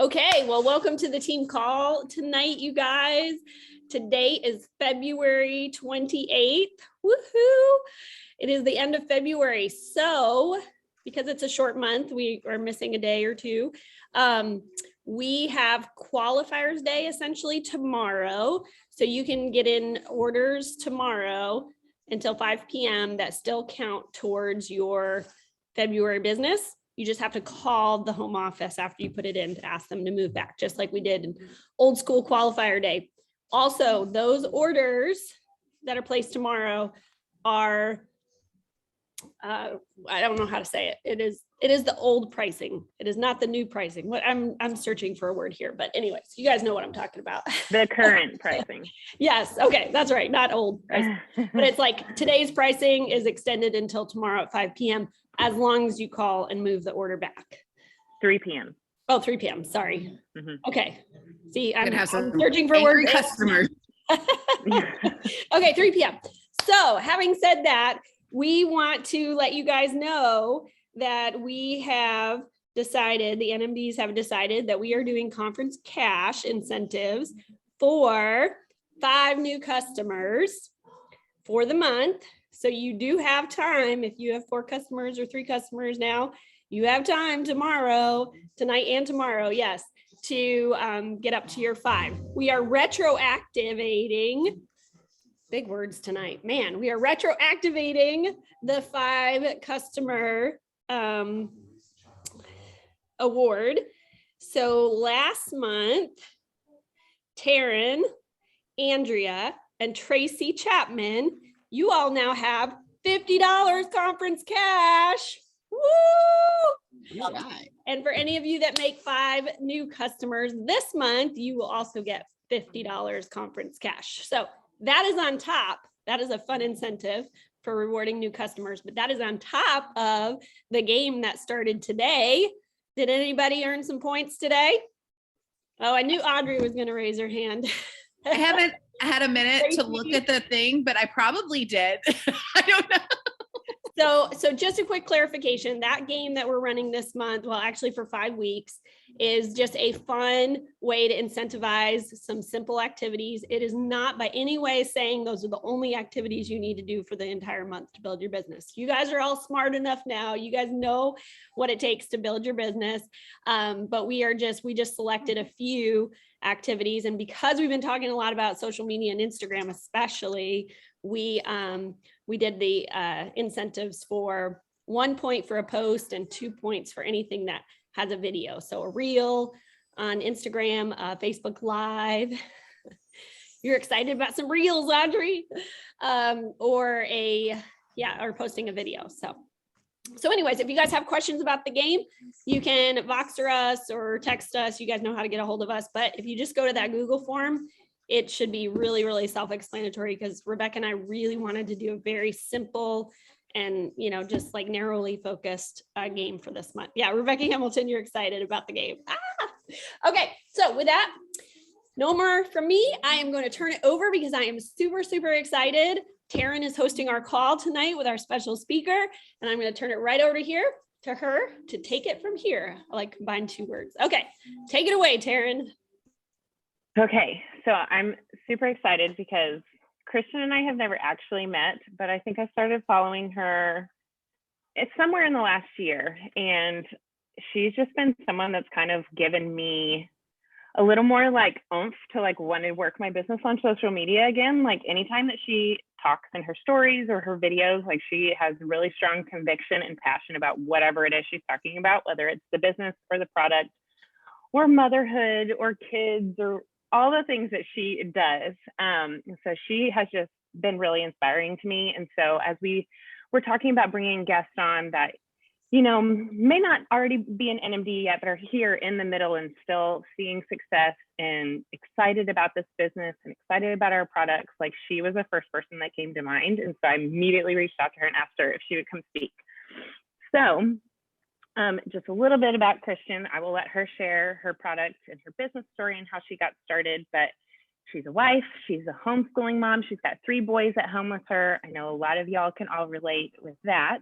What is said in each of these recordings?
Okay, well, welcome to the team call tonight, you guys. Today is February 28th. Woohoo! It is the end of February. So, because it's a short month, we are missing a day or two. We have qualifiers day essentially tomorrow. So you can get in orders tomorrow until 5 p.m. that still count towards your February business. You just have to call the home office after you put it in to ask them to move back, just like we did in old school qualifier day. Also, those orders that are placed tomorrow are, I don't know how to say it. It is the old pricing. It is not the new pricing. What I'm searching for a word here, but anyways, you guys know what I'm talking about. The current pricing. Yes. Okay. That's right. Not old pricing, but it's like today's pricing is extended until tomorrow at 5 p.m. as long as you call and move the order back. 3 p.m. Oh, 3 p.m. Sorry. Mm-hmm. Okay. See, I'm have some searching for words. Customers. Okay, 3 p.m. So having said that, we want to let you guys know that we have decided, the NMDs have decided that we are doing conference cash incentives for 5 new customers for the month. So you do have time. If you have 4 customers or 3 customers now, you have time tomorrow, tonight and tomorrow, yes, to get up to your 5. We are retroactivating, big words tonight, man, we are retroactivating the 5 customer award. So last month, Taryn, Andrea, and Tracy Chapman, you all now have $50 conference cash. Woo! Right. And for any of you that make 5 new customers this month, you will also get $50 conference cash. So that is on top. That is a fun incentive for rewarding new customers, but that is on top of the game that started today. Did anybody earn some points today? Oh, I knew Audrey was going to raise her hand. I haven't had a minute to look at the thing, but I probably did. I don't know. So just a quick clarification, that game that we're running this month, well, actually for 5 weeks, is just a fun way to incentivize some simple activities. It is not by any way saying those are the only activities you need to do for the entire month to build your business. You guys are all smart enough now. You guys know what it takes to build your business. But we just selected a few activities. And because we've been talking a lot about social media and Instagram, especially, we did the incentives for 1 point for a post and 2 points for anything that has a video. So a reel on Instagram, Facebook Live. You're excited about some reels, Audrey, or posting a video. So anyways, if you guys have questions about the game, you can Voxer us or text us. You guys know how to get a hold of us. But if you just go to that Google form, it should be really, really self-explanatory, because Rebecca and I really wanted to do a very simple and, just like narrowly focused game for this month. Yeah, Rebecca Hamilton, you're excited about the game. Okay, so with that, no more from me. I am going to turn it over because I am super, super excited. Taryn is hosting our call tonight with our special speaker, and I'm going to turn it right over here to her to take it from here. I like combine 2 words. Okay, take it away, Taryn. Okay, so I'm super excited because Kristen and I have never actually met, but I think I started following her, it's somewhere in the last year, and she's just been someone that's kind of given me a little more like oomph to like want to work my business on social media again. Like anytime that she talks in her stories or her videos, like she has really strong conviction and passion about whatever it is she's talking about, whether it's the business or the product or motherhood or kids or all the things that she does. So she has just been really inspiring to me. And so as we were talking about bringing guests on that, may not already be an NMD yet, but are here in the middle and still seeing success and excited about this business and excited about our products, like she was the first person that came to mind. And so I immediately reached out to her and asked her if she would come speak. So just a little bit about Kristen. I will let her share her product and her business story and how she got started, but she's a wife, she's a homeschooling mom, she's got 3 boys at home with her. I know a lot of y'all can all relate with that.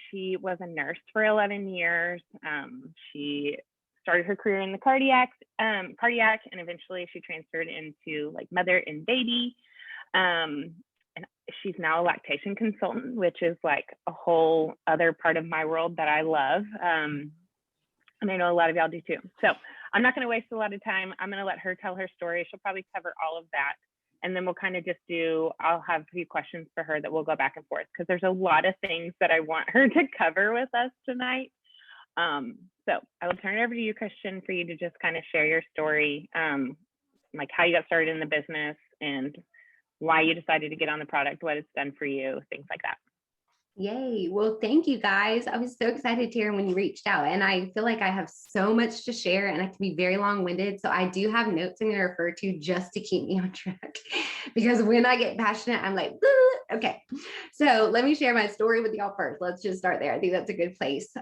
She was a nurse for 11 years. She started her career in the cardiac, and eventually she transferred into like mother and baby. And she's now a lactation consultant, which is like a whole other part of my world that I love. And I know a lot of y'all do too. So I'm not going to waste a lot of time. I'm going to let her tell her story. She'll probably cover all of that. And then we'll kind of just I'll have a few questions for her that we'll go back and forth, because there's a lot of things that I want her to cover with us tonight. So I will turn it over to you, Christian, for you to just kind of share your story, like how you got started in the business and why you decided to get on the product, what it's done for you, things like that. Yay. Well, thank you guys. I was so excited to hear when you reached out, and I feel like I have so much to share and I can be very long-winded. So I do have notes I'm going to refer to just to keep me on track, because when I get passionate, I'm like, okay. So let me share my story with y'all first. Let's just start there. I think that's a good place.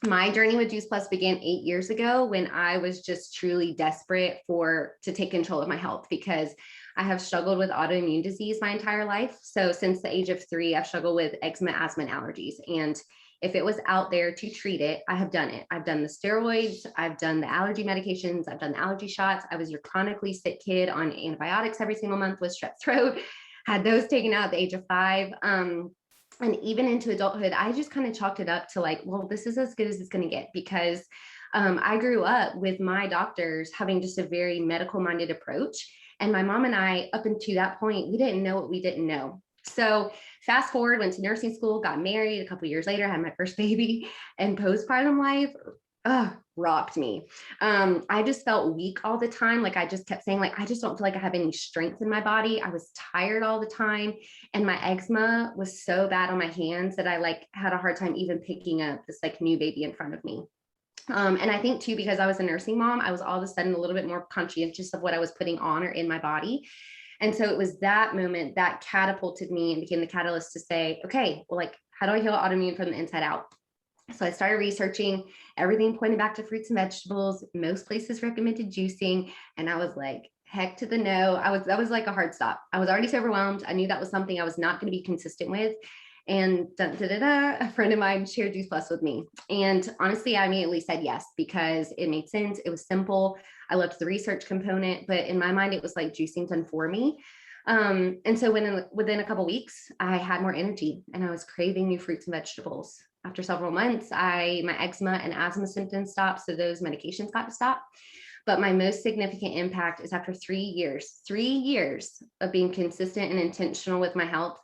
My journey with Juice Plus began 8 years ago when I was just truly desperate to take control of my health, because I have struggled with autoimmune disease my entire life. So since the age of 3, I've struggled with eczema, asthma, and allergies. And if it was out there to treat it, I have done it. I've done the steroids, I've done the allergy medications, I've done the allergy shots. I was your chronically sick kid on antibiotics every single month with strep throat, had those taken out at the age of 5. And even into adulthood, I just kind of chalked it up to like, well, this is as good as it's going to get, because I grew up with my doctors having just a very medical minded approach. And my mom and I, up until that point, we didn't know what we didn't know. So fast forward, went to nursing school, got married. A couple of years later, had my first baby, and postpartum life rocked me. I just felt weak all the time. Like I just kept saying, like, I just don't feel like I have any strength in my body. I was tired all the time. And my eczema was so bad on my hands that I like had a hard time even picking up this like new baby in front of me. And I think too, because I was a nursing mom, I was all of a sudden a little bit more conscientious of what I was putting on or in my body. And so it was that moment that catapulted me and became the catalyst to say, okay, well, like, how do I heal autoimmune from the inside out? So I started researching. Everything pointed back to fruits and vegetables. Most places recommended juicing. And I was like, heck to the no. That was like a hard stop. I was already so overwhelmed. I knew that was something I was not going to be consistent with. And a friend of mine shared Juice Plus with me. And honestly, I immediately said yes, because it made sense. It was simple. I loved the research component, but in my mind, it was like juicing done for me. And so within a couple of weeks, I had more energy and I was craving new fruits and vegetables. After several months, my eczema and asthma symptoms stopped. So those medications got to stop. But my most significant impact is after 3 years of being consistent and intentional with my health,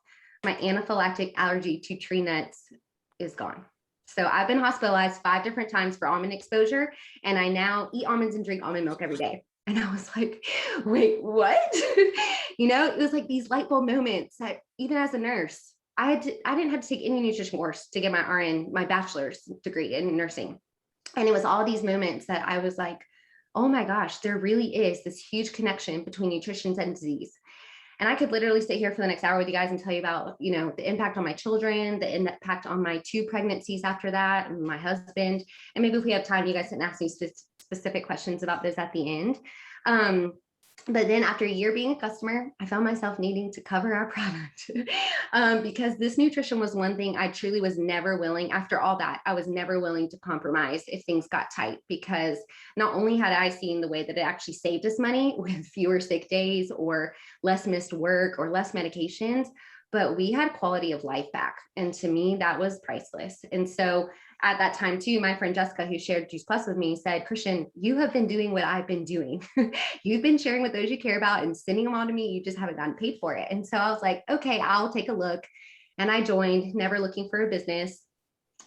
my anaphylactic allergy to tree nuts is gone. So I've been hospitalized 5 different times for almond exposure, and I now eat almonds and drink almond milk every day. And I was like, wait, what? It was like these light bulb moments that even as a nurse, I didn't have to take any nutrition course to get my bachelor's degree in nursing. And it was all these moments that I was like, oh my gosh, there really is this huge connection between nutrition and disease. And I could literally sit here for the next hour with you guys and tell you about, the impact on my children, the impact on my 2 pregnancies after that, and my husband. And maybe if we have time, you guys can ask me specific questions about this at the end. But then after a year being a customer, I found myself needing to cover our product because this nutrition was one thing I truly was never willing. After all that, I was never willing to compromise if things got tight, because not only had I seen the way that it actually saved us money with fewer sick days or less missed work or less medications, but we had quality of life back. And to me, that was priceless. And so at that time too, my friend Jessica, who shared Juice Plus with me, said, Christian, you have been doing what I've been doing. You've been sharing with those you care about and sending them on to me. You just haven't gotten paid for it. And so I was like, okay, I'll take a look. And I joined, never looking for a business.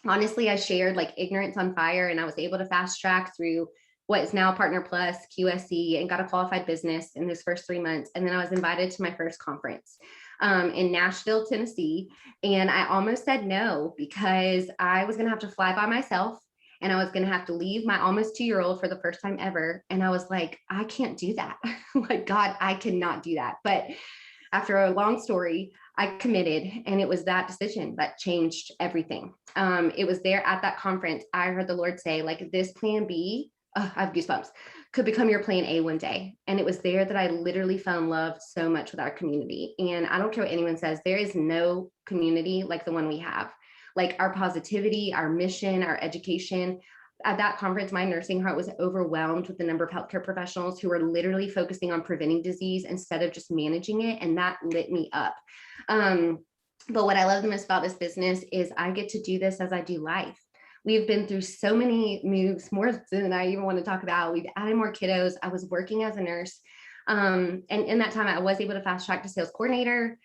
Honestly, I shared like ignorance on fire, and I was able to fast track through what is now Partner Plus, QSC, and got a qualified business in those first 3 months. And then I was invited to my first conference in Nashville, Tennessee. And I almost said no, because I was going to have to fly by myself, and I was going to have to leave my almost 2-year-old for the first time ever. And I was like, I can't do that. Like, God, I cannot do that. But after a long story, I committed, and it was that decision that changed everything. It was there at that conference, I heard the Lord say, like, this plan B, I have goosebumps, could become your plan A one day. And it was there that I literally fell in love so much with our community. And I don't care what anyone says, there is no community like the one we have. Like our positivity, our mission, our education, at that conference, my nursing heart was overwhelmed with the number of healthcare professionals who were literally focusing on preventing disease instead of just managing it. And that lit me up. But what I love the most about this business is I get to do this as I do life. We've been through so many moves, more than I even want to talk about. We've added more kiddos. I was working as a nurse. And in that time, I was able to fast track to sales coordinator.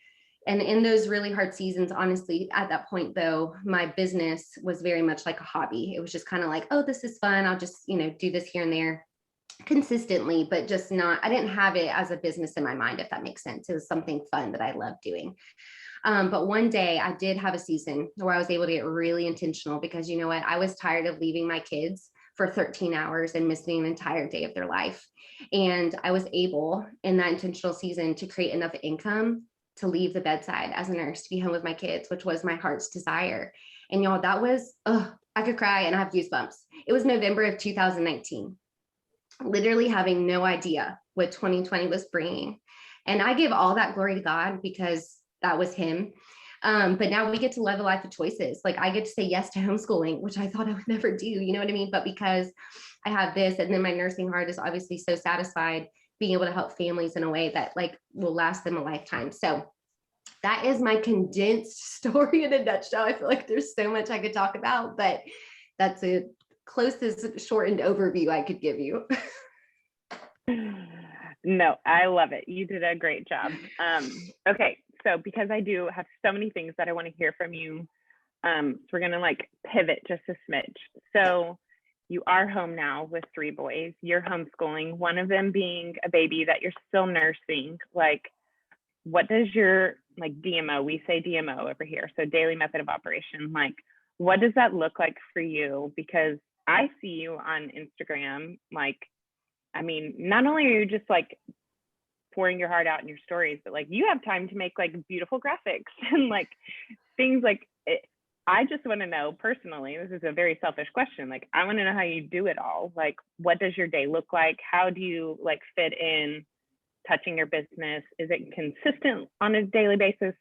And in those really hard seasons, honestly, at that point, though, my business was very much like a hobby. It was just kind of like, oh, this is fun. I'll just, do this here and there consistently, but just not, I didn't have it as a business in my mind, if that makes sense. It was something fun that I loved doing. But one day I did have a season where I was able to get really intentional because you know what? I was tired of leaving my kids for 13 hours and missing an entire day of their life. And I was able in that intentional season to create enough income to leave the bedside as a nurse, to be home with my kids, which was my heart's desire. And y'all, that was, I could cry and I have goosebumps. It was November of 2019, literally having no idea what 2020 was bringing. And I give all that glory to God because that was him. But now we get to live a life of choices. Like I get to say yes to homeschooling, which I thought I would never do, you know what I mean? But because I have this, and then my nursing heart is obviously so satisfied being able to help families in a way that like will last them a lifetime. So that is my condensed story in a nutshell. I feel like there's so much I could talk about, but that's the closest shortened overview I could give you. No, I love it. You did a great job. Okay, so because I do have so many things that I want to hear from you, so we're gonna like pivot just a smidge. So you are home now with 3 boys. You're homeschooling, one of them being a baby that you're still nursing. Like, what does your like DMO, we say DMO over here, so daily method of operation, like what does that look like for you? Because I see you on Instagram, like, I mean, not only are you just like pouring your heart out in your stories, but like you have time to make like beautiful graphics and like things like it. I just want to know personally, this is a very selfish question. Like, I want to know how you do it all. Like, what does your day look like? How do you like fit in touching your business? Is it consistent on a daily basis?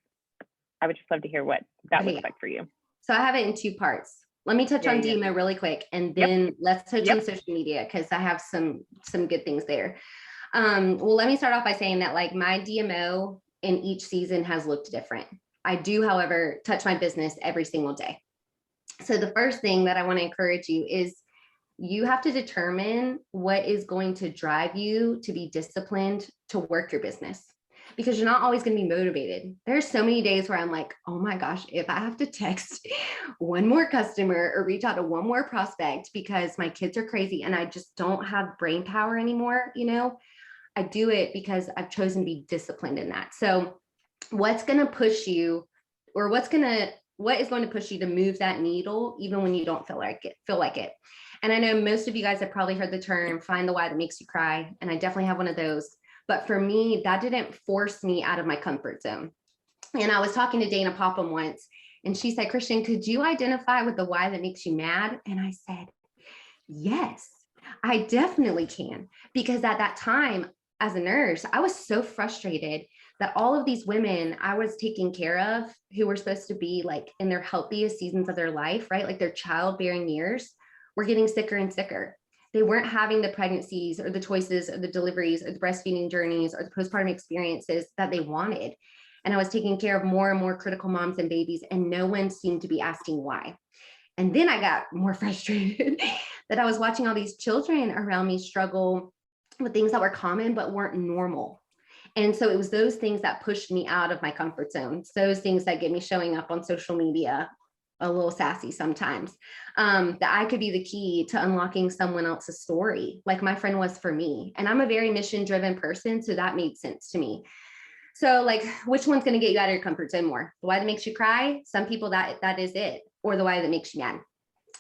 I would just love to hear what that looks like for you. So I have it in 2 parts. Let me touch on DMO really quick, and then let's touch on social media because I have some good things there. Well, let me start off by saying that like my DMO in each season has looked different. I do, however, touch my business every single day. So the first thing that I want to encourage you is you have to determine what is going to drive you to be disciplined to work your business, because you're not always going to be motivated. There's so many days where I'm like, oh my gosh, if I have to text one more customer or reach out to one more prospect because my kids are crazy and I just don't have brain power anymore, I do it because I've chosen to be disciplined in that. So what's going to push you, or what is going to push you to move that needle even when you don't feel like it? And I know most of you guys have probably heard the term find the why that makes you cry, and I definitely have one of those. But for me, that didn't force me out of my comfort zone. And I was talking to Dana Popham once, and she said, Christian, could you identify with the why that makes you mad? And I said, yes, I definitely can. Because at that time, as a nurse, I was so frustrated that all of these women I was taking care of who were supposed to be like in their healthiest seasons of their life, right? Like their childbearing years, were getting sicker and sicker. They weren't having the pregnancies or the choices or the deliveries or the breastfeeding journeys or the postpartum experiences that they wanted. And I was taking care of more and more critical moms and babies, and no one seemed to be asking why. And then I got more frustrated that I was watching all these children around me struggle with things that were common but weren't normal. And so it was those things that pushed me out of my comfort zone. It's those things that get me showing up on social media a little sassy sometimes, that I could be the key to unlocking someone else's story, like my friend was for me. And I'm a very mission-driven person, so that made sense to me. So like, which one's going to get you out of your comfort zone more? The why that makes you cry? Some people that is it, or the why that makes you mad.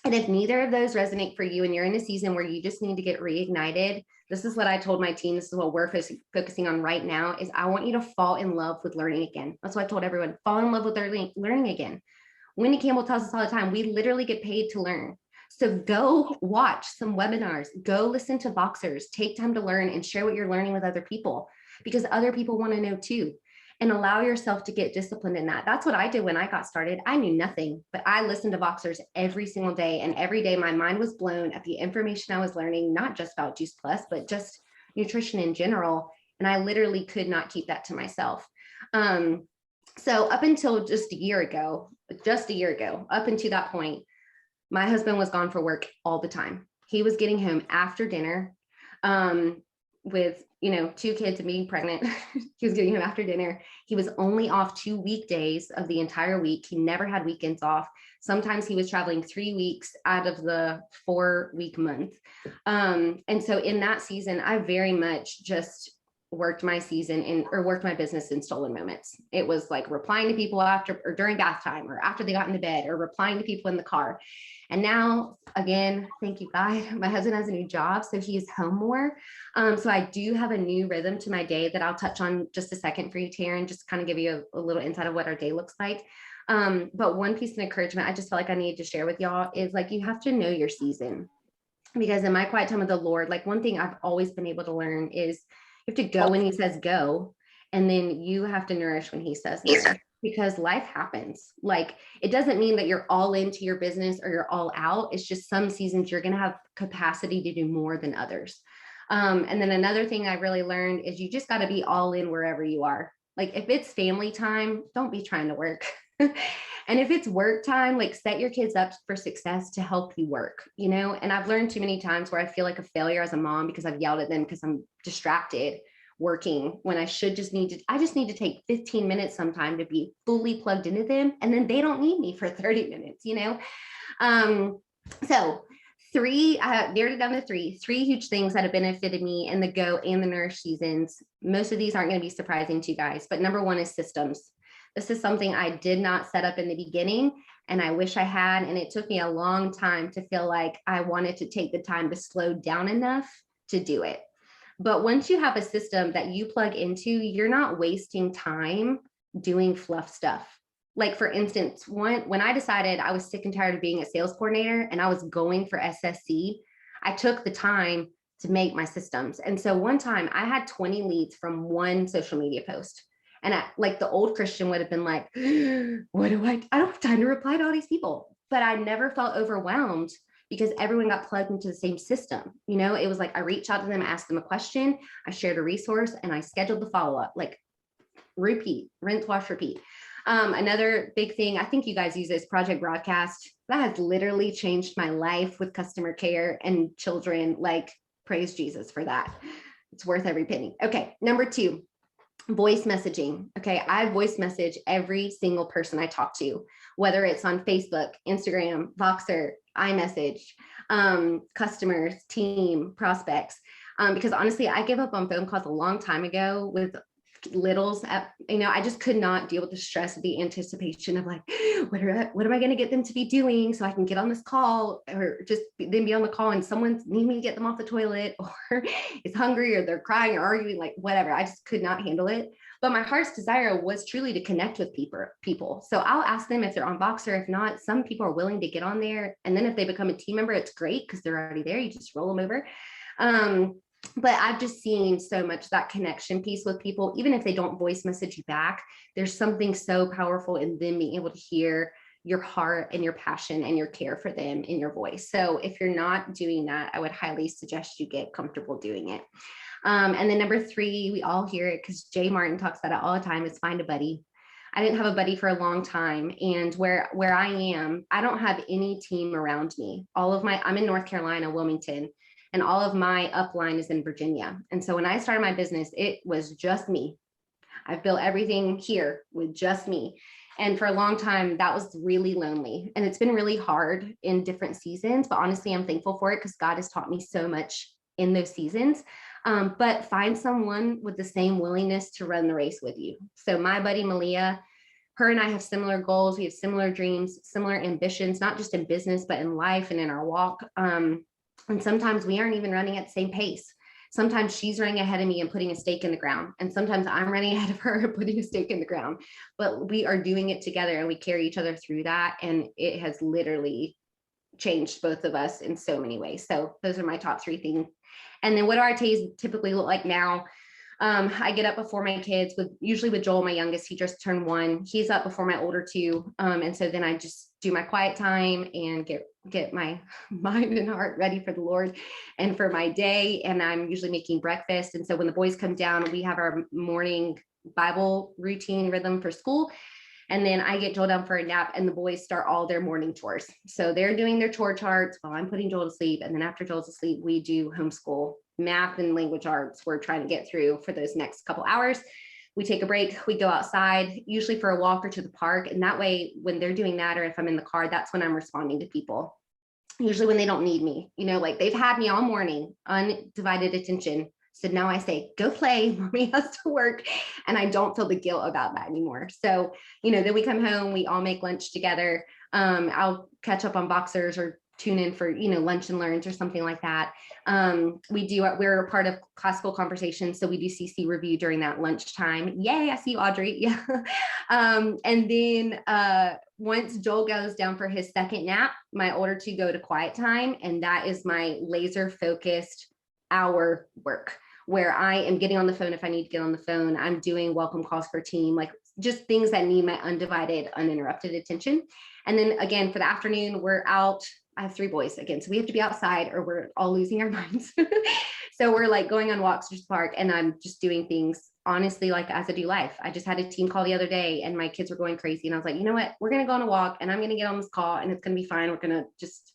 And if neither of those resonate for you and you're in a season where you just need to get reignited, this is what I told my team. This is what we're focusing on right now is I want you to fall in love with learning again. That's what I told everyone, fall in love with learning again. Wendy Campbell tells us all the time, we literally get paid to learn. So go watch some webinars, go listen to Voxers, take time to learn and share what you're learning with other people, because other people want to know too. and allow yourself to get disciplined in that. That's what I did when I got started. I knew nothing, but I listened to Voxers every single day. And every day my mind was blown at the information I was learning, not just about Juice Plus, but just nutrition in general. And I literally could not keep that to myself. So up until just a year ago, up until that point, my husband was gone for work all the time. He was getting home after dinner, with, 2 kids and being pregnant. He was getting home after dinner. He was only off 2 weekdays of the entire week. He never had weekends off. Sometimes he was traveling 3 weeks out of the 4-week month. And so in that season, I very much just worked my business in stolen moments. It was like replying to people after or during bath time or after they got into bed, or replying to people in the car. And now, again, thank you, God, my husband has a new job, so he is home more. So I do have a new rhythm to my day that I'll touch on just a second for you, Taryn, just kind of give you a little insight of what our day looks like. But one piece of encouragement I just felt like I needed to share with y'all is like, you have to know your season. Because in my quiet time with the Lord, like one thing I've always been able to learn is you have to go when he says go, and then you have to nourish when he says nourish. Because life happens. Like, it doesn't mean that you're all into your business or you're all out. It's just some seasons you're going to have capacity to do more than others. And then another thing I really learned is you just got to be all in wherever you are. Like if it's family time, don't be trying to work. And if it's work time, like set your kids up for success to help you work, and I've learned too many times where I feel like a failure as a mom because I've yelled at them because I'm distracted working when I just need to take 15 minutes sometime to be fully plugged into them. And then they don't need me for 30 minutes, So I narrowed it down to three huge things that have benefited me in the go and the nourish seasons. Most of these aren't going to be surprising to you guys, but number one is systems. This is something I did not set up in the beginning, and I wish I had. And it took me a long time to feel like I wanted to take the time to slow down enough to do it. But once you have a system that you plug into, you're not wasting time doing fluff stuff. Like for instance, when I decided I was sick and tired of being a sales coordinator and I was going for SSC, I took the time to make my systems. And so one time I had 20 leads from one social media post. And like the old Christian would have been like, what do I don't have time to reply to all these people. But I never felt overwhelmed because everyone got plugged into the same system. It was like, I reached out to them, asked them a question, I shared a resource, and I scheduled the follow-up, like repeat, rinse, wash, repeat. Another big thing, I think you guys use this Project Broadcast. That has literally changed my life with customer care and children. Like, praise Jesus for that. It's worth every penny. Okay, number 2. Voice messaging. Okay, I voice message every single person I talk to, whether it's on Facebook, Instagram, Voxer, iMessage, customers, team, prospects. Because honestly, I gave up on phone calls a long time ago with littles. I just could not deal with the stress of the anticipation of like, what am I going to get them to be doing so I can get on this call, or just then be on the call and someone need me to get them off the toilet, or is hungry, or they're crying or arguing, like whatever. I just could not handle it. But my heart's desire was truly to connect with people. So I'll ask them if they're on Voxer. If not, some people are willing to get on there. And then if they become a team member, it's great because they're already there. You just roll them over. But I've just seen so much that connection piece with people, even if they don't voice message you back, there's something so powerful in them being able to hear your heart and your passion and your care for them in your voice. So if you're not doing that, I would highly suggest you get comfortable doing it. And then number 3, we all hear it because Jay Martin talks about it all the time, is find a buddy. I didn't have a buddy for a long time. And where I am, I don't have any team around me. I'm in North Carolina, Wilmington, and all of my upline is in Virginia. And so when I started my business, it was just me. I've built everything here with just me. And for a long time, that was really lonely. And it's been really hard in different seasons, but honestly, I'm thankful for it because God has taught me so much in those seasons. But find someone with the same willingness to run the race with you. So my buddy Malia, her and I have similar goals. We have similar dreams, similar ambitions, not just in business, but in life and in our walk. And sometimes we aren't even running at the same pace. Sometimes she's running ahead of me and putting a stake in the ground. And sometimes I'm running ahead of her and putting a stake in the ground. But we are doing it together and we carry each other through that. And it has literally changed both of us in so many ways. So those are my top 3 things. And then what do our days typically look like now? I get up before my kids usually with Joel, my youngest, he just turned 1. He's up before my older 2. And so then I just do my quiet time and get my mind and heart ready for the Lord and for my day. And I'm usually making breakfast. And so when the boys come down, we have our morning Bible routine rhythm for school. And then I get Joel down for a nap and the boys start all their morning chores. So they're doing their chore charts while I'm putting Joel to sleep. And then after Joel's asleep, we do homeschool math and language arts. We're trying to get through for those next couple hours. We take a break, we go outside, usually for a walk or to the park. And that way, when they're doing that, or if I'm in the car, that's when I'm responding to people. Usually when they don't need me, like they've had me all morning, undivided attention. So now I say, go play, mommy has to work. And I don't feel the guilt about that anymore. So, then we come home, we all make lunch together. I'll catch up on Boxers or tune in for, lunch and learns or something like that. We're a part of Classical Conversations. So we do CC review during that lunchtime. Yay, I see you, Audrey. Yeah. And then once Joel goes down for his second nap, my older 2 go to quiet time. And that is my laser focused hour work, where I am getting on the phone if I need to get on the phone. I'm doing welcome calls for team, like just things that need my undivided, uninterrupted attention. And then again, for the afternoon, we're out. I have 3 boys again, so we have to be outside or we're all losing our minds. So we're like going on walks to the park, and I'm just doing things honestly, like as I do life. I just had a team call the other day and my kids were going crazy. And I was like, you know what, we're going to go on a walk and I'm going to get on this call and it's going to be fine. We're going to just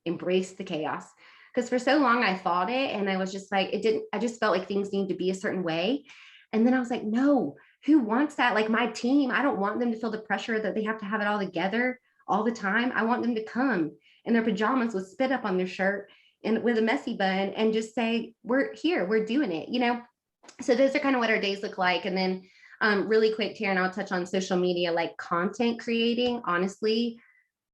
embrace the chaos. Because for so long I fought it and I was just like, I just felt like things need to be a certain way. And then I was like, no, who wants that? Like my team, I don't want them to feel the pressure that they have to have it all together all the time. I want them to come in their pajamas with spit up on their shirt and with a messy bun and just say, we're here, we're doing it, So those are kind of what our days look like. And then really quick, Taryn, I'll touch on social media, like content creating, honestly,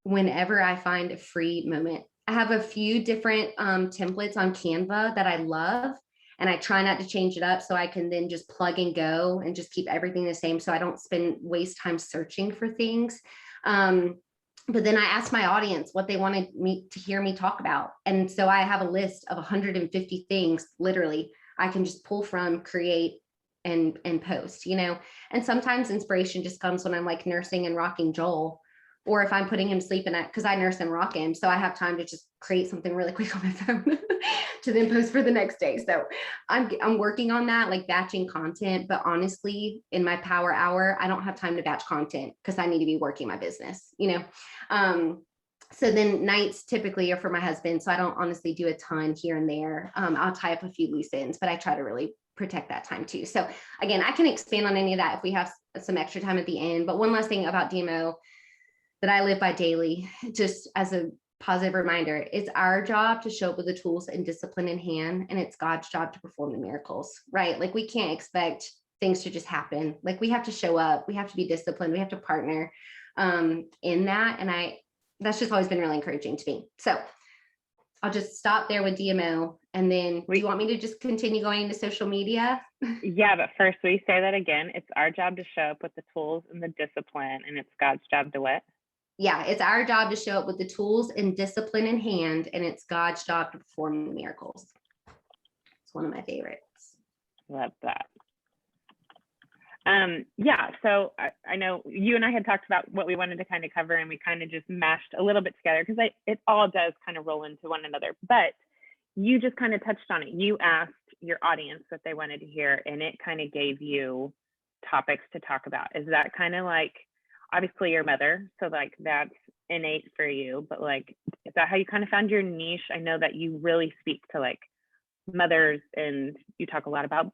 whenever I find a free moment. I have a few different templates on Canva that I love, and I try not to change it up so I can then just plug and go and just keep everything the same so I don't waste time searching for things. But then I asked my audience what they wanted me to hear me talk about. And so I have a list of 150 things, literally, I can just pull from, create, and post, And sometimes inspiration just comes when I'm like nursing and rocking Joel, or if I'm putting him to sleep because I nurse and rock him. So I have time to just create something really quick on my phone to then post for the next day. So I'm working on that, like batching content. But honestly, in my power hour, I don't have time to batch content because I need to be working my business, So then nights typically are for my husband. So I don't honestly do a ton here and there. I'll tie up a few loose ends, but I try to really protect that time too. So again, I can expand on any of that if we have some extra time at the end. But one last thing about DMO that I live by daily, just as a positive reminder, it's our job to show up with the tools and discipline in hand, and it's God's job to perform the miracles, right? Like we can't expect things to just happen. Like we have to show up, we have to be disciplined, we have to partner in that. And that's just always been really encouraging to me. So I'll just stop there with DMO. And then do you want me to just continue going into social media? Yeah, but first we say that again, it's our job to show up with the tools and the discipline, and it's God's job to what? Yeah, it's our job to show up with the tools and discipline in hand, and it's God's job to perform the miracles. It's one of my favorites. Love that. Yeah, so I know you and I had talked about what we wanted to kind of cover, and we kind of just mashed a little bit together because it all does kind of roll into one another. But you just kind of touched on it. You asked your audience what they wanted to hear, and it kind of gave you topics to talk about. Is that kind of like, obviously your mother, so like that's innate for you, but like, is that how you kind of found your niche? I know that you really speak to like mothers, and you talk a lot about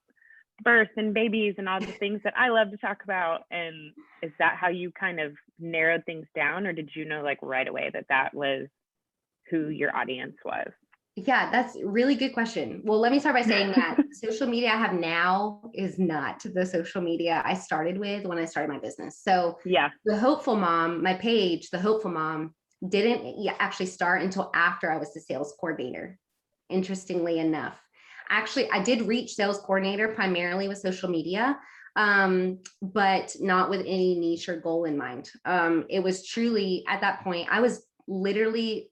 birth and babies and all the things that I love to talk about. And is that how you kind of narrowed things down, or did you know like right away that was who your audience was? Yeah, that's a really good question. Well, let me start by saying that social media I have now is not the social media I started with when I started my business. So yeah, the Hopeful Mom, my page, the Hopeful Mom, didn't actually start until after I was the sales coordinator. Interestingly enough, actually, I did reach sales coordinator primarily with social media, but not with any niche or goal in mind. It was truly at that point, I was literally,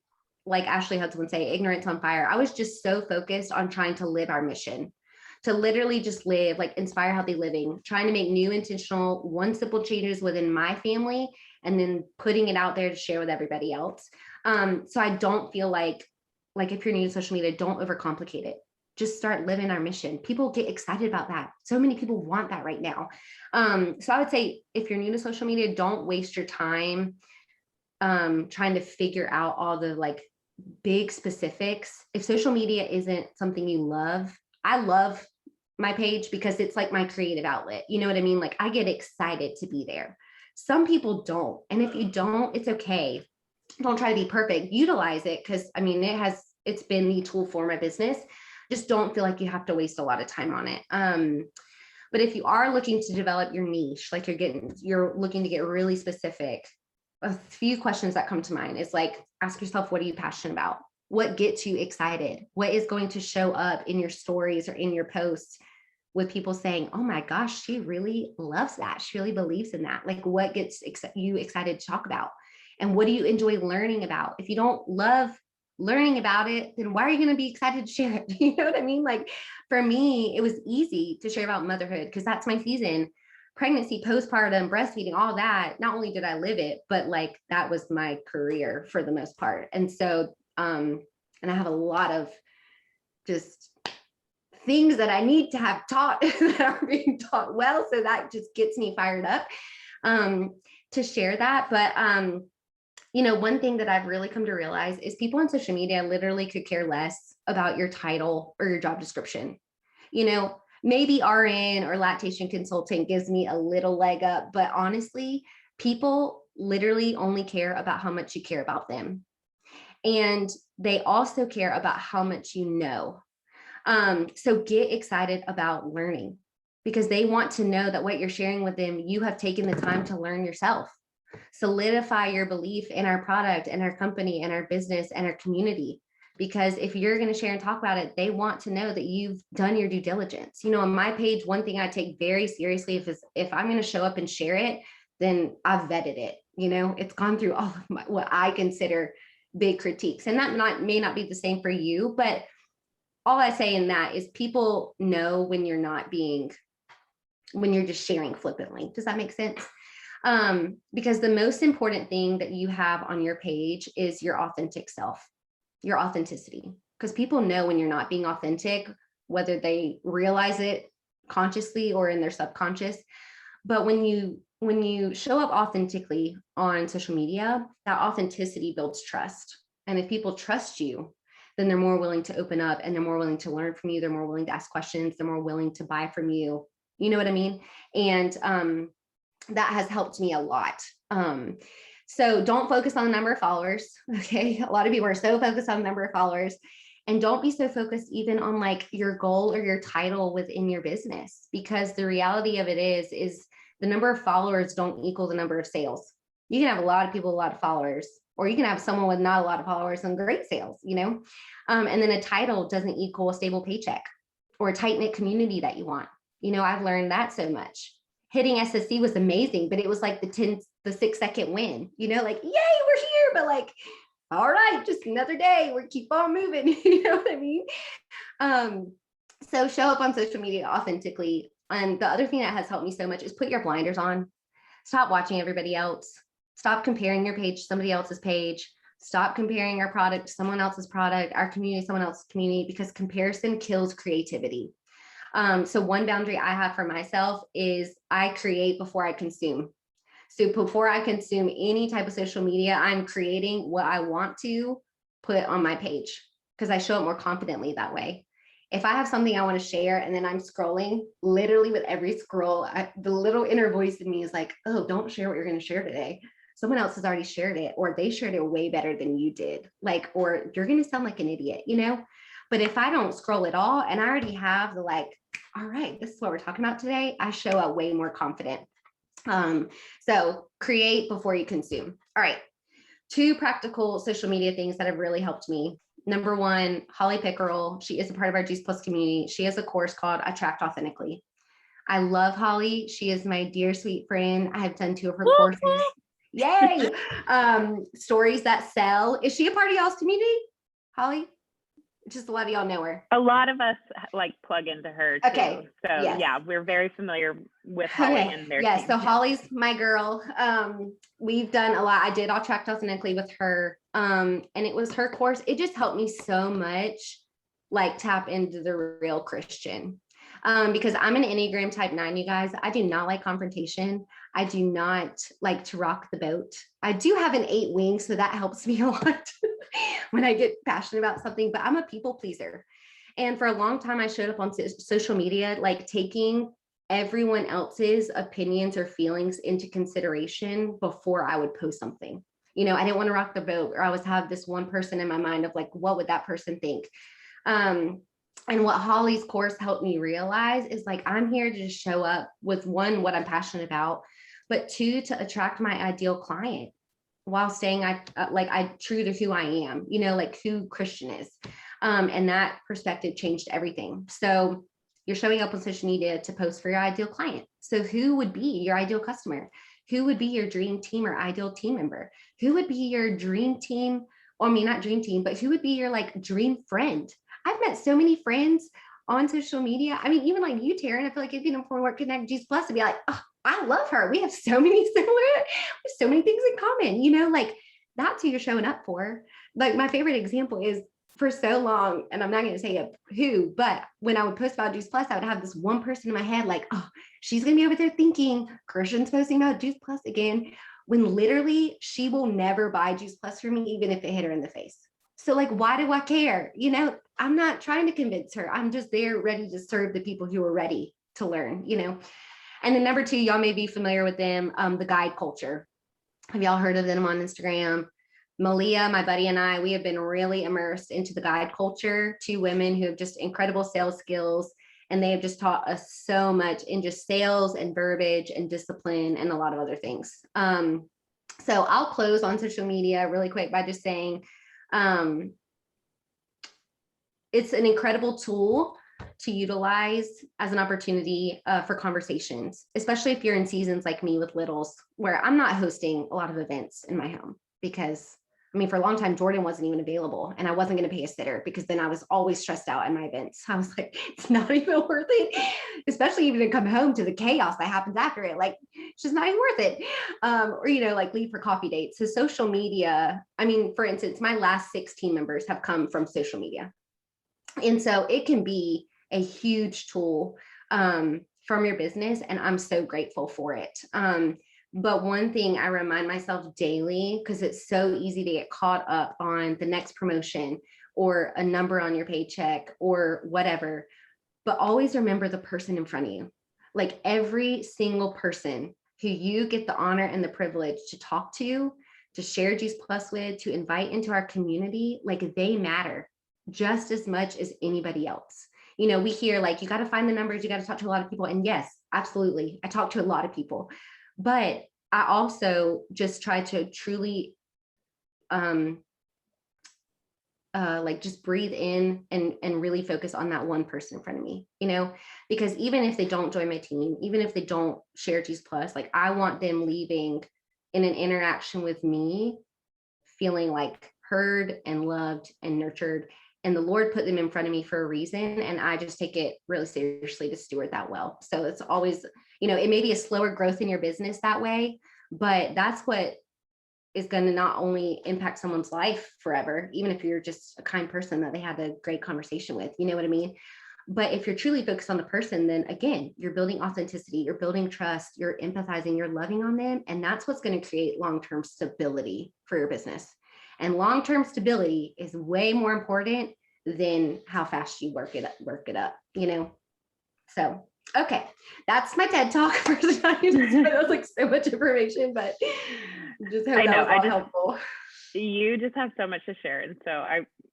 like Ashley Hudson would say, ignorance on fire. I was just so focused on trying to live our mission. to literally just live, like inspire healthy living, trying to make new intentional, one simple changes within my family, and then putting it out there to share with everybody else. So I don't feel like if you're new to social media, don't overcomplicate it. Just start living our mission. People get excited about that. So many people want that right now. So I would say if you're new to social media, don't waste your time trying to figure out all the like big specifics. If social media isn't something you love, I love my page because it's like my creative outlet. You know what I mean? Like I get excited to be there. Some people don't. And if you don't, it's okay. Don't try to be perfect. Utilize it because I mean, it's been the tool for my business. Just don't feel like you have to waste a lot of time on it. But if you are looking to develop your niche, like you're looking to get really specific, a few questions that come to mind is like, ask yourself, what are you passionate about? What gets you excited? What is going to show up in your stories or in your posts with people saying, oh my gosh, she really loves that. She really believes in that. Like what gets you excited to talk about? And what do you enjoy learning about? If you don't love learning about it, then why are you going to be excited to share it? You know what I mean? Like for me, it was easy to share about motherhood because that's my season. Pregnancy, postpartum, breastfeeding, all that. Not only did I live it, but like that was my career for the most part. And so, and I have a lot of just things that I need to have taught that are being taught well. So that just gets me fired up to share that. But you know, one thing that I've really come to realize is people on social media literally could care less about your title or your job description. You know, maybe RN or lactation consultant gives me a little leg up, but honestly, people literally only care about how much you care about them. And they also care about how much you know. So get excited about learning because they want to know that what you're sharing with them, you have taken the time to learn yourself. Solidify your belief in our product and our company and our business and our community. Because if you're going to share and talk about it, they want to know that you've done your due diligence. You know, on my page, one thing I take very seriously if I'm going to show up and share it, then I've vetted it. You know, it's gone through all of what I consider big critiques. And that may not be the same for you, but all I say in that is people know when you're just sharing flippantly. Does that make sense? Because the most important thing that you have on your page is your authentic self, your authenticity, because people know when you're not being authentic, whether they realize it consciously or in their subconscious. But when you show up authentically on social media, that authenticity builds trust. And if people trust you, then they're more willing to open up and they're more willing to learn from you. They're more willing to ask questions. They're more willing to buy from you. You know what I mean? And, that has helped me a lot. So don't focus on the number of followers. Okay. A lot of people are so focused on the number of followers, and don't be so focused even on like your goal or your title within your business, because the reality of it is the number of followers don't equal the number of sales. You can have a lot of people, a lot of followers, or you can have someone with not a lot of followers and great sales, you know? And then a title doesn't equal a stable paycheck or a tight knit community that you want. You know, I've learned that so much. Hitting SSC was amazing, but it was like the 6-second win, you know, like, yay, we're here, but like, all right, just another day, we keep on moving. You know what I mean? So show up on social media authentically. And the other thing that has helped me so much is put your blinders on. Stop watching everybody else. Stop comparing your page to somebody else's page. Stop comparing our product to someone else's product, our community, someone else's community, because comparison kills creativity. So one boundary I have for myself is I create before I consume. So before I consume any type of social media, I'm creating what I want to put on my page because I show up more confidently that way. If I have something I want to share and then I'm scrolling, literally with every scroll, the little inner voice in me is like, oh, don't share what you're going to share today. Someone else has already shared it, or they shared it way better than you did. Like, or you're going to sound like an idiot, you know? But if I don't scroll at all and I already have the like, all right, this is what we're talking about today, I show up way more confident. So create before you consume. All right. 2 practical social media things that have really helped me. Number 1, Holly Pickerel. She is a part of our Juice Plus community. She has a course called Attract Authentically. I love Holly. She is my dear, sweet friend. I have done 2 of her courses. Yay. Stories that sell. Is she a part of y'all's community, Holly? just a lot of y'all know her. A lot of us like plug into her too. Okay, So yes. yeah, we're very familiar with Holly and their yes. team. So Holly's my girl. We've done a lot. I did all Track Authentically with her. And it was her course. It just helped me so much, like tap into the real Christian. Because I'm an Enneagram type 9, you guys. I do not like confrontation. I do not like to rock the boat. I do have an 8 wing, so that helps me a lot when I get passionate about something, but I'm a people pleaser. And for a long time, I showed up on social media, like taking everyone else's opinions or feelings into consideration before I would post something. You know, I didn't want to rock the boat, or I always have this one person in my mind of like, what would that person think? And what Holly's course helped me realize is like, I'm here to just show up with 1, what I'm passionate about, but 2, to attract my ideal client while staying true to who I am, you know, like who Christian is. And that perspective changed everything. So you're showing up on social media to post for your ideal client. So who would be your ideal customer? Who would be your dream team or ideal team member? Who would be your dream team? Or I mean, not dream team, but who would be your like dream friend? I've met so many friends on social media. I mean, even like you, Taryn, I feel like if you know from Work Connect Jesus Plus, to be like, oh, I love her. We have so many so many things in common, you know, like that's who you're showing up for. Like my favorite example is for so long, and I'm not going to say who, but when I would post about Juice Plus, I would have this one person in my head, like, oh, she's going to be over there thinking Christian's posting about Juice Plus again, when literally she will never buy Juice Plus from me, even if it hit her in the face. So like, why do I care? You know, I'm not trying to convince her. I'm just there ready to serve the people who are ready to learn, you know. And then number 2, y'all may be familiar with them, the guide culture. Have y'all heard of them on Instagram? Malia, my buddy, and I, we have been really immersed into the guide culture. 2 women who have just incredible sales skills, and they have just taught us so much in just sales and verbiage and discipline and a lot of other things. So I'll close on social media really quick by just saying, it's an incredible tool to utilize as an opportunity for conversations, especially if you're in seasons like me with littles, where I'm not hosting a lot of events in my home because, I mean, for a long time, Jordan wasn't even available and I wasn't going to pay a sitter because then I was always stressed out at my events. I was like, it's not even worth it, especially even to come home to the chaos that happens after it. Like, it's just not even worth it. Or, you know, like leave for coffee dates. So social media, I mean, for instance, my last 6 team members have come from social media. And so it can be a huge tool from your business. And I'm so grateful for it. But one thing I remind myself daily, because it's so easy to get caught up on the next promotion or a number on your paycheck or whatever, but always remember the person in front of you. Like every single person who you get the honor and the privilege to talk to share Juice Plus with, to invite into our community, like they matter just as much as anybody else. You know, we hear like, you got to find the numbers, you got to talk to a lot of people. And yes, absolutely. I talk to a lot of people, but I also just try to truly like just breathe in and really focus on that one person in front of me, you know, because even if they don't join my team, even if they don't share Juice Plus, like I want them leaving in an interaction with me, feeling like heard and loved and nurtured. And the Lord put them in front of me for a reason. And I just take it really seriously to steward that well. So it's always, you know, it may be a slower growth in your business that way, but that's what is going to not only impact someone's life forever, even if you're just a kind person that they had a great conversation with, you know what I mean? But if you're truly focused on the person, then again, you're building authenticity, you're building trust, you're empathizing, you're loving on them. And that's what's going to create long-term stability for your business. And long-term stability is way more important than how fast you work it up, you know? So, okay, that's my TED Talk for tonight. That was like so much information, but just hope that was all helpful. You just have so much to share. And so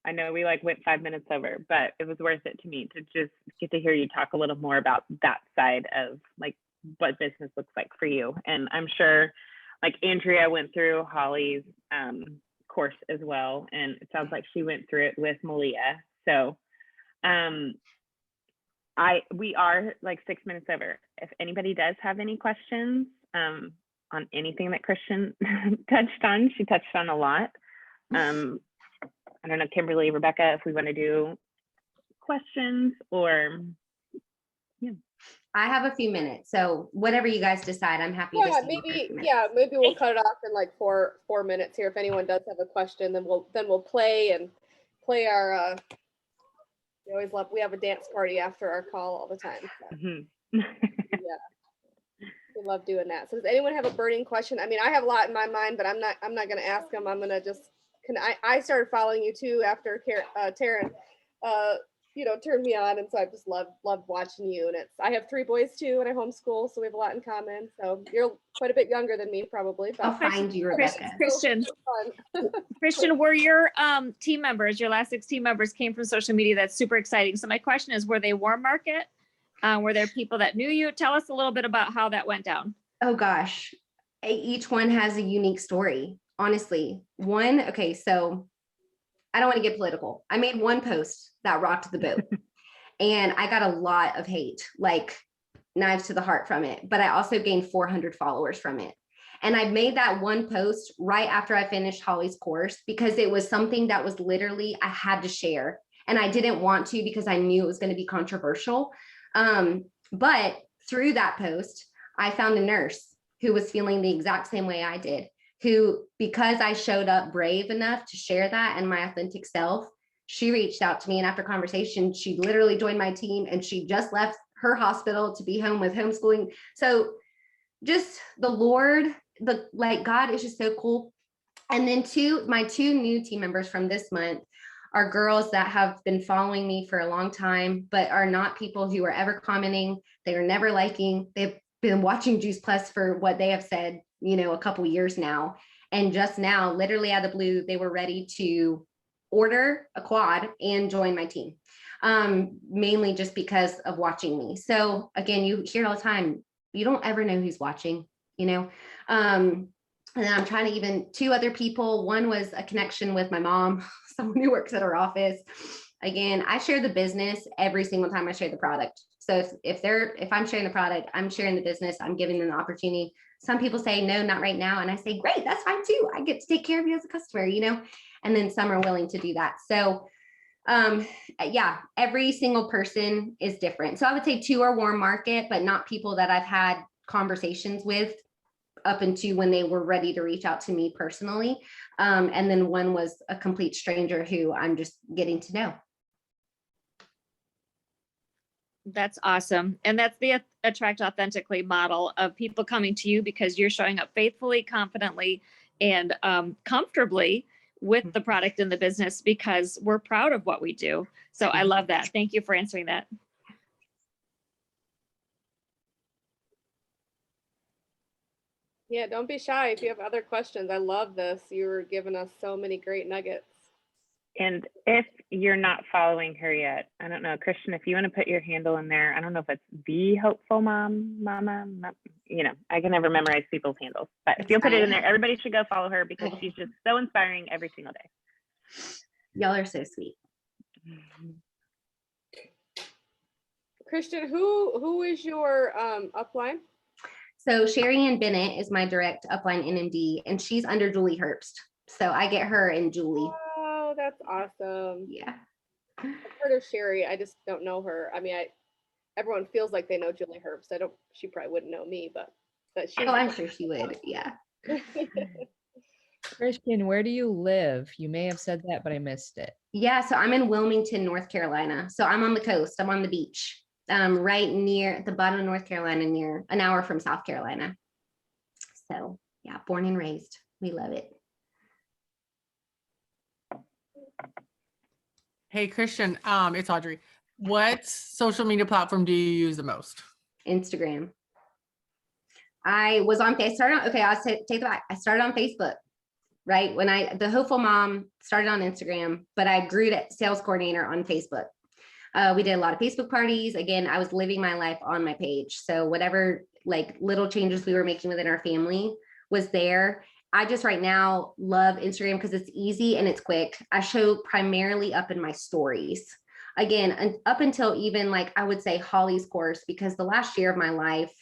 I know we like went 5 minutes over, but it was worth it to me to just get to hear you talk a little more about that side of like what business looks like for you. And I'm sure like Andrea went through Holly's course as well. And it sounds like she went through it with Malia. So we are like 6 minutes over. If anybody does have any questions on anything that Christian touched on, she touched on a lot. I don't know, Kimberly, Rebecca, if we want to do questions or. I have a few minutes, so whatever you guys decide, I'm happy to. Yeah, stay for a few maybe, minutes. yeah, maybe we'll cut it off in like four minutes here. If anyone does have a question, then we'll play our, we have a dance party after our call all the time. So, Mhm. we love doing that. So does anyone have a burning question? I mean, I have a lot in my mind, but I'm not gonna ask them. I'm gonna just, I started following you too after Taryn, turned me on, and so I just loved watching you. And I have 3 boys too, and I homeschool, so we have a lot in common. So you're quite a bit younger than me, probably. But I'll find you, Rebecca. Christian, fun. Christian, were your team members, your last 6 team members came from social media? That's super exciting. So my question is, were they warm market? Were there people that knew you? Tell us a little bit about how that went down. Oh gosh, each one has a unique story. Honestly, okay, so I don't want to get political. I made one post that rocked the boat and I got a lot of hate, like knives to the heart from it, but I also gained 400 followers from it. And I made that one post right after I finished Holly's course because it was something that was literally, I had to share. And I didn't want to because I knew it was going to be controversial. But through that post, I found a nurse who was feeling the exact same way I did, who, because I showed up brave enough to share that and my authentic self, she reached out to me. And after conversation, she literally joined my team and she just left her hospital to be home with homeschooling. So just the Lord, God is just so cool. And then my 2 new team members from this month are girls that have been following me for a long time, but are not people who are ever commenting. They are never liking. They've been watching Juice Plus for what they have said, a couple years now. And just now, literally out of the blue, they were ready to order a quad and join my team, mainly just because of watching me. So again, you hear all the time, you don't ever know who's watching, and then I'm trying to even 2 other people. One was a connection with my mom, someone who works at her office. Again, I share the business every single time I share the product. So if I'm sharing the product, I'm sharing the business, I'm giving them the opportunity. Some people say, no, not right now. And I say, great, that's fine too. I get to take care of you as a customer, and then some are willing to do that. So yeah, every single person is different. So I would say 2 are warm market, but not people that I've had conversations with up until when they were ready to reach out to me personally. And then 1 was a complete stranger who I'm just getting to know. That's awesome. And that's the Attract Authentically model of people coming to you because you're showing up faithfully, confidently, and comfortably with the product and the business because we're proud of what we do. So I love that. Thank you for answering that. Yeah, don't be shy if you have other questions. I love this. You were giving us so many great nuggets. And if you're not following her yet, I don't know, Christian, if you want to put your handle in there, I don't know if it's the Hopeful Mama, I can never memorize people's handles, but if you'll put it in there, everybody should go follow her because she's just so inspiring every single day. Y'all are so sweet. Christian, who is your upline? So Sherry Ann Bennett is my direct upline NMD, and she's under Julie Herbst. So I get her and Julie. Oh, that's awesome. Yeah. I've heard of Sherry. I just don't know her. I mean, everyone feels like they know Julie Herbst. She probably wouldn't know me, but she. Oh, I'm sure she would. Yeah. Christian, where do you live? You may have said that, but I missed it. Yeah. So I'm in Wilmington, North Carolina. So I'm on the coast. I'm on the beach, right near the bottom of North Carolina, near an hour from South Carolina. So yeah, born and raised. We love it. Hey, Christian, it's Audrey. What social media platform do you use the most? Instagram. I'll take it back. I started on Facebook, right? When the Hopeful Mom started on Instagram, but I grew to sales coordinator on Facebook. We did a lot of Facebook parties. Again, I was living my life on my page. So whatever little changes we were making within our family was there. I just right now love Instagram because it's easy and it's quick. I show primarily up in my stories. Again, and up until even I would say Holly's course, because the last year of my life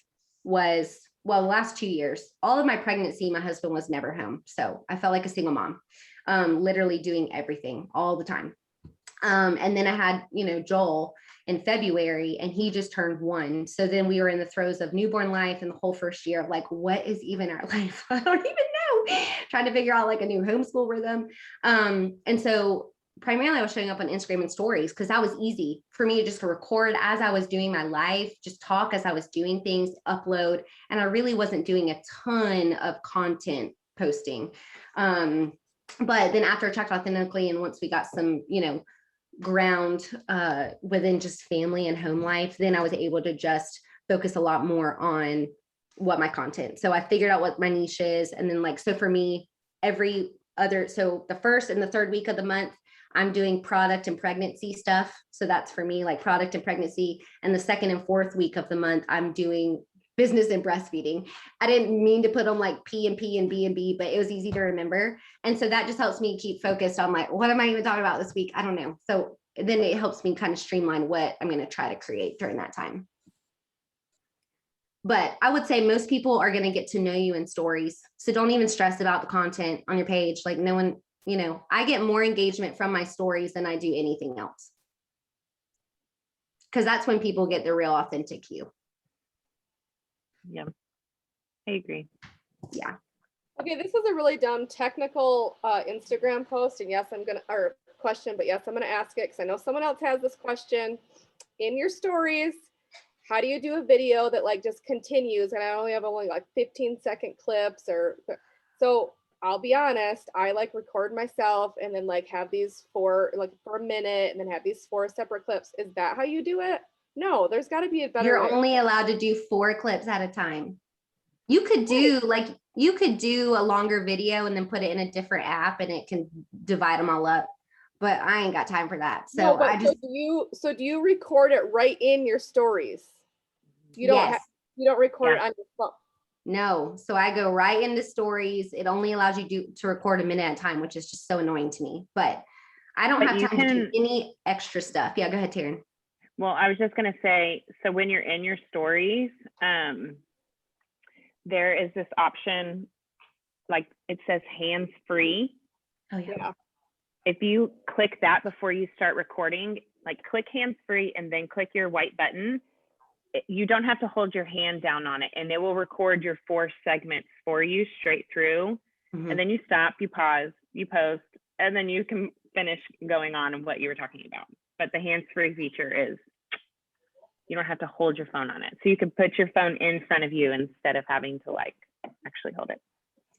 was, the last 2 years, all of my pregnancy, my husband was never home. So I felt like a single mom. literally doing everything all the time. And then I had, Joel in February, and he just turned 1. So then we were in the throes of newborn life and the whole first year of like, what is even our life? I don't even know. Trying to figure out like a new homeschool rhythm. And so primarily I was showing up on Instagram and stories because that was easy for me just to record as I was doing my life, just talk as I was doing things, upload. And I really wasn't doing a ton of content posting. But then after Attract Authentically, and once we got some, ground within just family and home life, then I was able to just focus a lot more on what my content. So I figured out what my niche is. And then so for me, so the first and the third week of the month, I'm doing product and pregnancy stuff. So that's for me, like product and pregnancy. And the second and fourth week of the month, I'm doing business and breastfeeding. I didn't mean to put them like P and P and B and B, but it was easy to remember. And so that just helps me keep focused on like, what am I even talking about this week? I don't know. So then it helps me kind of streamline what I'm going to try to create during that time. But I would say most people are going to get to know you in stories. So don't even stress about the content on your page. Like no one, I get more engagement from my stories than I do anything else. Because that's when people get the real authentic you. Yeah, I agree. Yeah. Okay, this is a really dumb technical Instagram post, and yes, or question, but yes, I'm gonna ask it because I know someone else has this question. In your stories, how do you do a video that like just continues? And I only have like 15-second clips so I'll be honest, I like record myself and then like have these for a minute and then have these 4 separate clips. Is that how you do it? No, there's got to be a better You're way. only allowed to do 4 clips at a time. You could do a longer video and then put it in a different app and it can divide them all up. But I ain't got time for that. So do you record it right in your stories? You don't you don't record it on your phone. No. So I go right into stories. It only allows you to record a minute at a time, which is just so annoying to me. But I don't have time to do any extra stuff. Yeah, go ahead, Taryn. Well, I was just going to say, so when you're in your stories, there is this option, like it says hands free. Oh yeah. If you click that before you start recording, like click hands free and then click your white button, you don't have to hold your hand down on it and it will record your 4 segments for you straight through. Mm-hmm. And then you stop, you pause, you post, and then you can finish going on and what you were talking about. But the hands-free feature is you don't have to hold your phone on it. So you can put your phone in front of you instead of having to like actually hold it.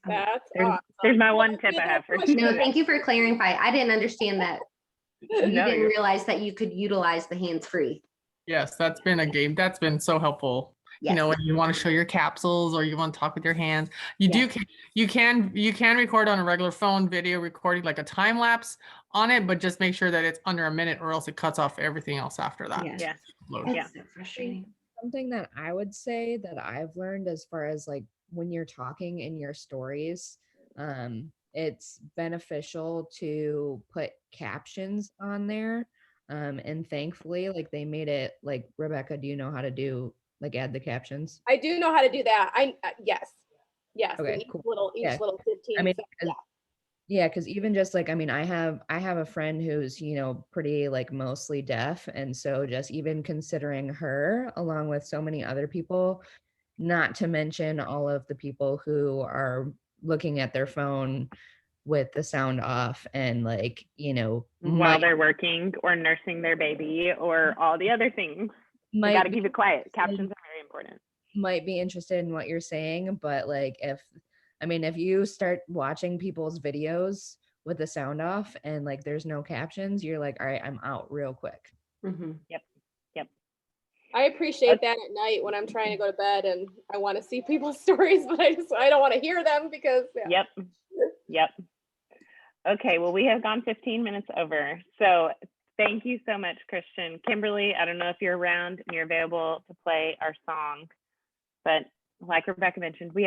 That's awesome. There's my one tip I have for you. No, thank you for clarifying. I didn't understand that. You didn't realize that you could utilize the hands-free. Yes, that's been a game. That's been so helpful. Yes. When you want to show your capsules or you want to talk with your hands, you can record on a regular phone video recording like a time lapse on it, but just make sure that it's under a minute or else it cuts off everything else after that. Yeah. That's so frustrating. Something that I would say that I've learned as far as like when you're talking in your stories, it's beneficial to put captions on there. And thankfully, like they made it like, Rebecca, do you know how to do like add the captions? I do know how to do that. Yes. Okay, each cool. little 15 I mean, seconds. Yeah, because even just like, I mean, I have a friend who's, pretty like mostly deaf. And so just even considering her along with so many other people, not to mention all of the people who are looking at their phone with the sound off and like, while they're working or nursing their baby or all the other things. You got to keep it quiet. Captions are very important. Might be interested in what you're saying, but like if you start watching people's videos with the sound off and like there's no captions, you're like, all right, I'm out real quick. Mm-hmm. Yep. I appreciate that at night when I'm trying to go to bed and I want to see people's stories, but I don't want to hear them because. Yeah. Yep. Okay, well, we have gone 15 minutes over. So thank you so much, Christian. Kimberly, I don't know if you're around and you're available to play our song, but like Rebecca mentioned, we